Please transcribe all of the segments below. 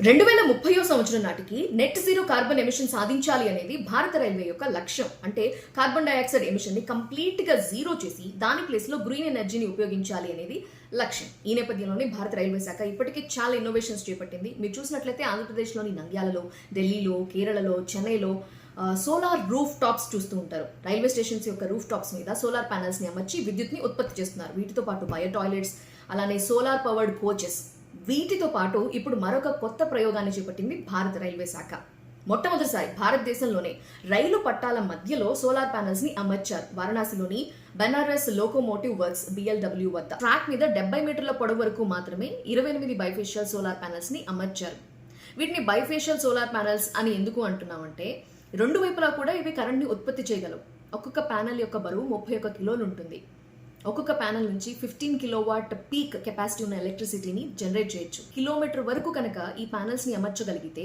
2030 సంవత్సరం నాటికి net zero carbon emission సాధించాలి అనేది భారత రైల్వే యొక్క లక్ష్యం. అంటే కార్బన్ డైఆక్సైడ్ ఎమిషన్ ని కంప్లీట్ గా జీరో చేసి దాని ప్లేస్ లో గ్రీన్ ఎనర్జీని ఉపయోగించాలి అనేది లక్ష్యం. ఈ నేపథ్యంలోనే భారత రైల్వే శాఖ ఇప్పటికే చాలా ఇన్నోవేషన్స్ చేపట్టింది. మీరు చూసినట్లయితే ఆంధ్రప్రదేశ్లోని నంద్యాలలో, ఢిల్లీలో, కేరళలో, చెన్నైలో సోలార్ రూఫ్ టాప్స్ చూస్తూ ఉంటారు. రైల్వే స్టేషన్స్ యొక్క రూఫ్ టాప్స్ మీద సోలార్ ప్యానల్స్ ని అమర్చి విద్యుత్ ని ఉత్పత్తి చేస్తున్నారు. వీటితో పాటు బయో టాయిలెట్స్, అలానే సోలార్ పవర్డ్ కోచెస్, వీటితో పాటు ఇప్పుడు మరొక కొత్త ప్రయోగాన్ని చేపట్టింది భారత రైల్వే శాఖ. మొట్టమొదటిసారి భారతదేశంలోనే రైలు పట్టాల మధ్యలో సోలార్ ప్యానల్స్ ని అమర్చారు. వారణాసిలోని బెనారస్ లోకోమోటివ్ వర్క్స్ BLW వద్ద ట్రాక్ మీద 70 మీటర్ల పొడవు వరకు మాత్రమే 28 బైఫేషియల్ సోలార్ ప్యానల్స్ ని అమర్చారు. వీటిని బైఫేషియల్ సోలార్ ప్యానల్స్ అని ఎందుకు అంటున్నామంటే, రెండు వైపులా కూడా ఇవి కరెంట్ ని ఉత్పత్తి చేయగలవు. ఒక్కొక్క ప్యానల్ యొక్క బరువు 31 కిలోలు ఉంటుంది. ఒక్కొక్క ప్యానల్ నుంచి 15 కిలోవాట్ పీక్ కెపాసిటీ ఉన్న ఎలక్ట్రిసిటీని జనరేట్ చేయొచ్చు. కిలోమీటర్ వరకు కనుక ఈ ప్యానల్స్ ని అమర్చగలిగితే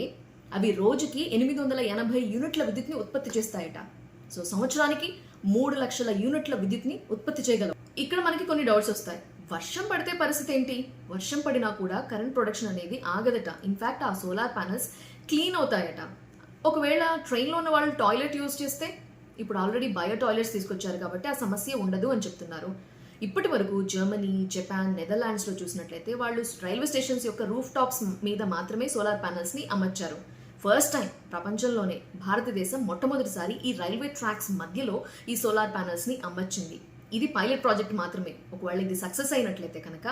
అవి రోజుకి 880 యూనిట్ల విద్యుత్ని ఉత్పత్తి చేస్తాయట. సో సంవత్సరానికి 3 లక్షల యూనిట్ల విద్యుత్ని ఉత్పత్తి చేయగలవు. ఇక్కడ మనకి కొన్ని డౌట్స్ వస్తాయి. వర్షం పడితే పరిస్థితి ఏంటి? వర్షం పడినా కూడా కరెంట్ ప్రొడక్షన్ అనేది ఆగదట. ఇన్ఫాక్ట్ ఆ సోలార్ ప్యానల్స్ క్లీన్ అవుతాయట. ఒకవేళ ట్రైన్లో ఉన్న వాళ్ళు టాయిలెట్ యూజ్ చేస్తే, ఇప్పుడు ఆల్రెడీ బయో టాయిలెట్స్ తీసుకొచ్చారు కాబట్టి ఆ సమస్య ఉండదు అని చెప్తున్నారు. ఇప్పటి వరకు జర్మనీ, జపాన్, నెదర్లాండ్స్లో చూసినట్లయితే వాళ్ళు రైల్వే స్టేషన్స్ యొక్క రూఫ్ టాప్స్ మీద మాత్రమే సోలార్ ప్యానల్స్ ని అమర్చారు. ఫస్ట్ టైం ప్రపంచంలోనే భారతదేశం మొట్టమొదటిసారి ఈ రైల్వే ట్రాక్స్ మధ్యలో ఈ సోలార్ ప్యానల్స్ ని అమర్చింది. ఇది పైలట్ ప్రాజెక్ట్ మాత్రమే. ఒకవేళ ఇది సక్సెస్ అయినట్లయితే కనుక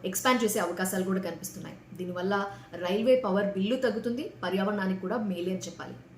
ఎక్స్పాండ్ చేసే అవకాశాలు కూడా కనిపిస్తున్నాయి. దీనివల్ల రైల్వే పవర్ బిల్లు తగ్గుతుంది, పర్యావరణానికి కూడా మేలే అని చెప్పాలి.